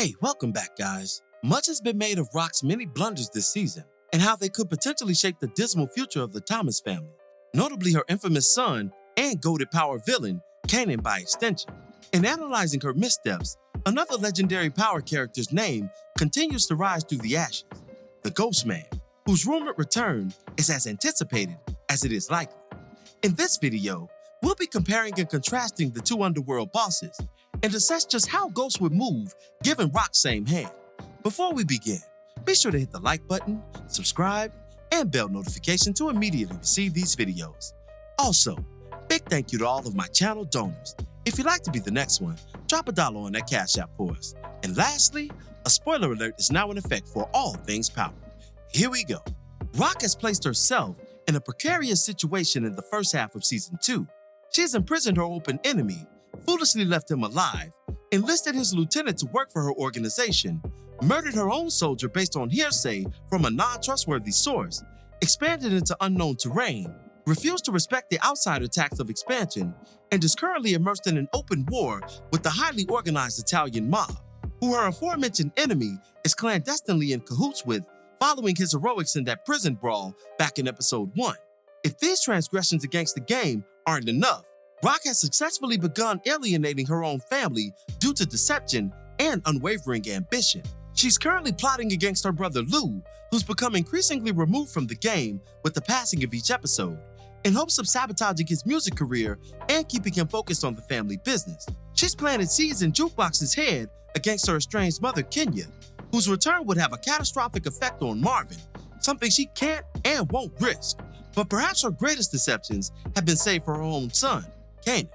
Hey, welcome back, guys. Much has been made of Rock's many blunders this season and how they could potentially shape the dismal future of the Thomas family, notably her infamous son and goated power villain, Kanan by extension. In analyzing her missteps, another legendary power character's name continues to rise through the ashes, the Ghost Man, whose rumored return is as anticipated as it is likely. In this video, we'll be comparing and contrasting the two underworld bosses and assess just how Ghost would move given Rock's same hand. Before we begin, be sure to hit the like button, subscribe, and bell notification to immediately receive these videos. Also, big thank you to all of my channel donors. If you'd like to be the next one, drop $1 on that Cash App for us. And lastly, a spoiler alert is now in effect for all things Power. Here we go. Rock has placed herself in a precarious situation in the first half of Season 2. She has imprisoned her open enemy, foolishly left him alive, enlisted his lieutenant to work for her organization, murdered her own soldier based on hearsay from a non-trustworthy source, expanded into unknown terrain, refused to respect the outsider tax of expansion, and is currently immersed in an open war with the highly organized Italian mob, who her aforementioned enemy is clandestinely in cahoots with following his heroics in that prison brawl back in episode 1. If these transgressions against the game aren't enough, Rock has successfully begun alienating her own family due to deception and unwavering ambition. She's currently plotting against her brother Lou, who's become increasingly removed from the game with the passing of each episode, in hopes of sabotaging his music career and keeping him focused on the family business. She's planted seeds in Jukebox's head against her estranged mother Kenya, whose return would have a catastrophic effect on Marvin, something she can't and won't risk. But perhaps her greatest deceptions have been saved for her own son, Kanan.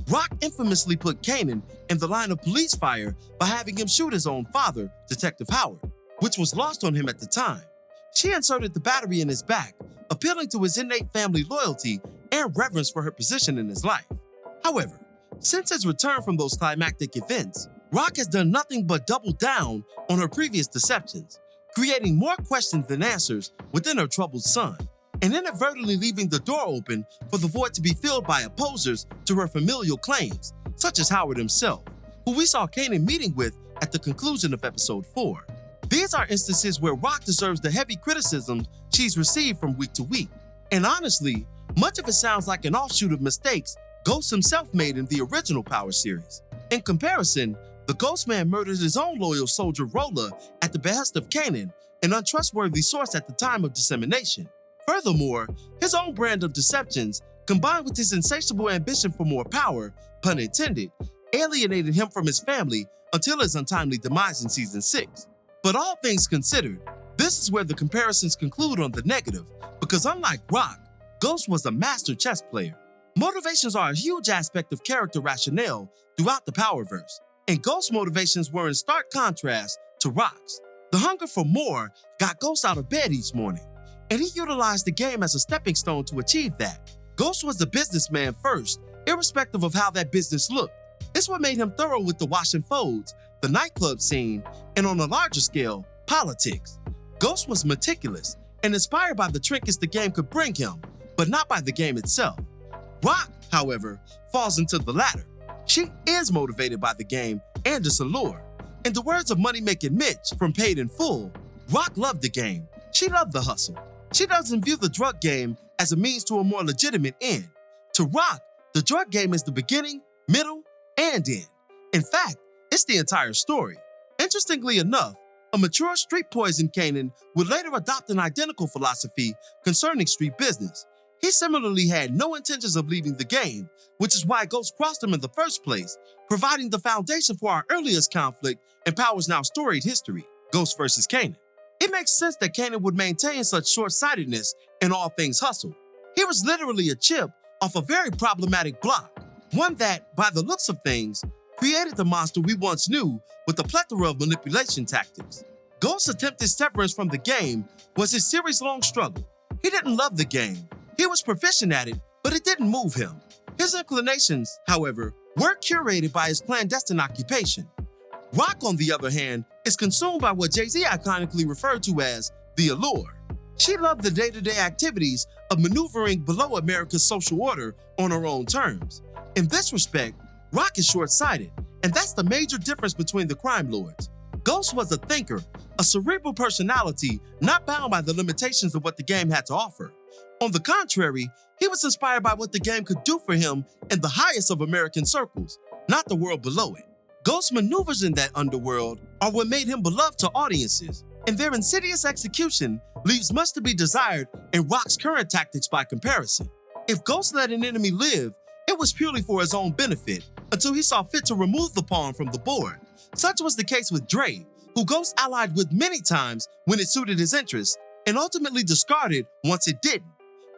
Rock infamously put Kanan in the line of police fire by having him shoot his own father, Detective Howard, which was lost on him at the time. She inserted the battery in his back, appealing to his innate family loyalty and reverence for her position in his life. However, since his return from those climactic events, Rock has done nothing but double down on her previous deceptions, creating more questions than answers within her troubled son, and inadvertently leaving the door open for the void to be filled by opposers to her familial claims, such as Howard himself, who we saw Kanan meeting with at the conclusion of episode 4. These are instances where Rock deserves the heavy criticism she's received from week to week. And honestly, much of it sounds like an offshoot of mistakes Ghost himself made in the original Power series. In comparison, the Ghost Man murdered his own loyal soldier Rolla at the behest of Kanan, an untrustworthy source at the time of dissemination. Furthermore, his own brand of deceptions, combined with his insatiable ambition for more power, pun intended, alienated him from his family until his untimely demise in Season 6. But all things considered, this is where the comparisons conclude on the negative, because unlike Rock, Ghost was a master chess player. Motivations are a huge aspect of character rationale throughout the Powerverse, and Ghost's motivations were in stark contrast to Rock's. The hunger for more got Ghost out of bed each morning, and he utilized the game as a stepping stone to achieve that. Ghost was the businessman first, irrespective of how that business looked. It's what made him thorough with the wash and folds, the nightclub scene, and on a larger scale, politics. Ghost was meticulous and inspired by the trinkets the game could bring him, but not by the game itself. Rock, however, falls into the latter. She is motivated by the game and its allure. In the words of Moneymaking Mitch from Paid in Full, Rock loved the game. She loved the hustle. She doesn't view the drug game as a means to a more legitimate end. To Rock, the drug game is the beginning, middle, and end. In fact, it's the entire story. Interestingly enough, a mature street poison Kanan would later adopt an identical philosophy concerning street business. He similarly had no intentions of leaving the game, which is why Ghost crossed him in the first place, providing the foundation for our earliest conflict in Power's now storied history, Ghost versus Kanan. It makes sense that Kanan would maintain such short-sightedness in all things hustle. He was literally a chip off a very problematic block, one that, by the looks of things, created the monster we once knew with a plethora of manipulation tactics. Ghost's attempted severance from the game was his series-long struggle. He didn't love the game. He was proficient at it, but it didn't move him. His inclinations, however, were curated by his clandestine occupation. Rock, on the other hand, is consumed by what Jay-Z iconically referred to as the allure. She loved the day-to-day activities of maneuvering below America's social order on her own terms. In this respect, Rock is short-sighted, and that's the major difference between the crime lords. Ghost was a thinker, a cerebral personality not bound by the limitations of what the game had to offer. On the contrary, he was inspired by what the game could do for him in the highest of American circles, not the world below it. Ghost's maneuvers in that underworld are what made him beloved to audiences, and their insidious execution leaves much to be desired in Rock's current tactics by comparison. If Ghost let an enemy live, it was purely for his own benefit until he saw fit to remove the pawn from the board. Such was the case with Dre, who Ghost allied with many times when it suited his interests and ultimately discarded once it didn't.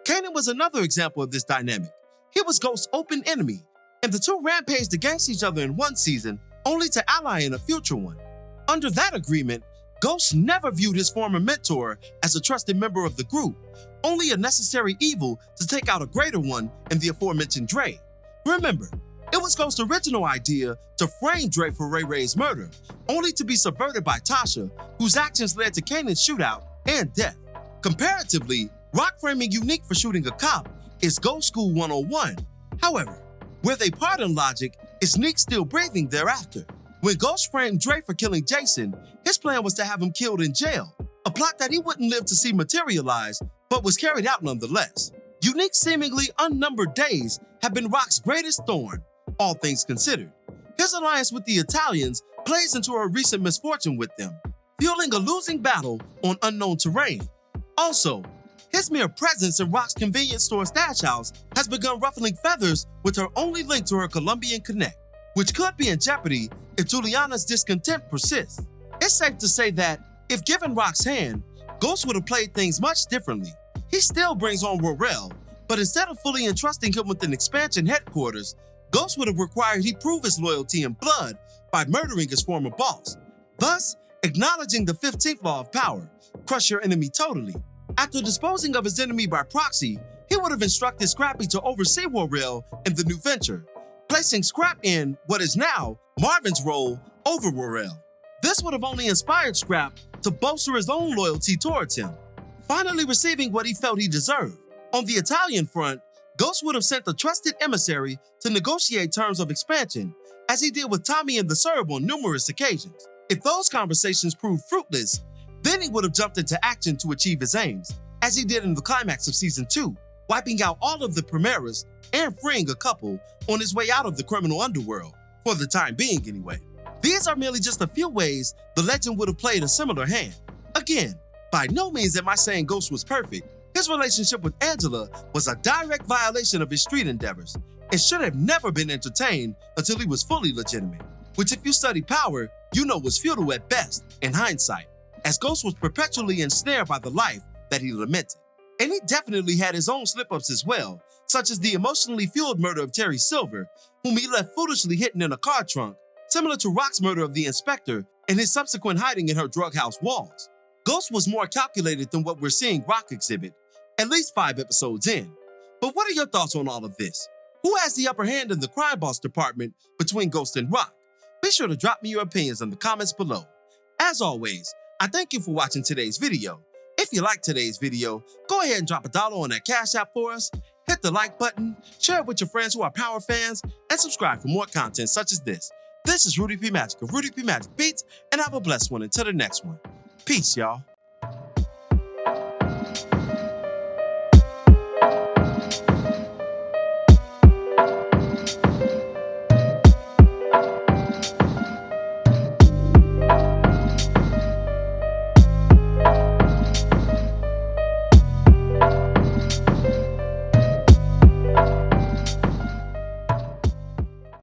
Kanan was another example of this dynamic. He was Ghost's open enemy, and the two rampaged against each other in one season only to ally in a future one. Under that agreement, Ghost never viewed his former mentor as a trusted member of the group, only a necessary evil to take out a greater one in the aforementioned Dre. Remember, it was Ghost's original idea to frame Dre for Ray Ray's murder, only to be subverted by Tasha, whose actions led to Kanan's shootout and death. Comparatively, Rock framing Unique for shooting a cop is Ghost School 101. However, where they part in logic is Neek still breathing thereafter. When Ghost framed Dre for killing Jason, his plan was to have him killed in jail, a plot that he wouldn't live to see materialize, but was carried out nonetheless. Unique's seemingly unnumbered days have been Rock's greatest thorn, all things considered. His alliance with the Italians plays into her recent misfortune with them, fueling a losing battle on unknown terrain. Also, his mere presence in Rock's convenience store stash house has begun ruffling feathers with her only link to her Colombian connect, which could be in jeopardy if Juliana's discontent persists. It's safe to say that, if given Rock's hand, Ghost would have played things much differently. He still brings on Worrell, but instead of fully entrusting him with an expansion headquarters, Ghost would have required he prove his loyalty in blood by murdering his former boss, thus acknowledging the 15th law of power, crush your enemy totally. After disposing of his enemy by proxy, he would have instructed Scrappy to oversee Worrell in the new venture, placing Scrap in what is now Marvin's role over Worrell. This would have only inspired Scrap to bolster his own loyalty towards him, finally receiving what he felt he deserved. On the Italian front, Ghost would have sent a trusted emissary to negotiate terms of expansion, as he did with Tommy and the Serb on numerous occasions. If those conversations proved fruitless, then he would have jumped into action to achieve his aims, as he did in the climax of Season 2, wiping out all of the Primeras and freeing a couple on his way out of the criminal underworld, for the time being anyway. These are merely just a few ways the legend would have played a similar hand. Again, by no means am I saying Ghost was perfect. His relationship with Angela was a direct violation of his street endeavors and should have never been entertained until he was fully legitimate, which if you study Power, you know was futile at best in hindsight, as Ghost was perpetually ensnared by the life that he lamented. And he definitely had his own slip-ups as well, such as the emotionally fueled murder of Terry Silver, whom he left foolishly hidden in a car trunk, similar to Rock's murder of the inspector and his subsequent hiding in her drug house walls. Ghost was more calculated than what we're seeing Rock exhibit, at least 5 episodes in. But what are your thoughts on all of this? Who has the upper hand in the crime boss department between Ghost and Rock? Be sure to drop me your opinions in the comments below. As always, I thank you for watching today's video. If you liked today's video, go ahead and drop $1 on that Cash App for us, hit the like button, share it with your friends who are Power fans, and subscribe for more content such as this. This is Rudy P. Magic of Rudy P. Magic Beats, and have a blessed one until the next one. Peace, y'all.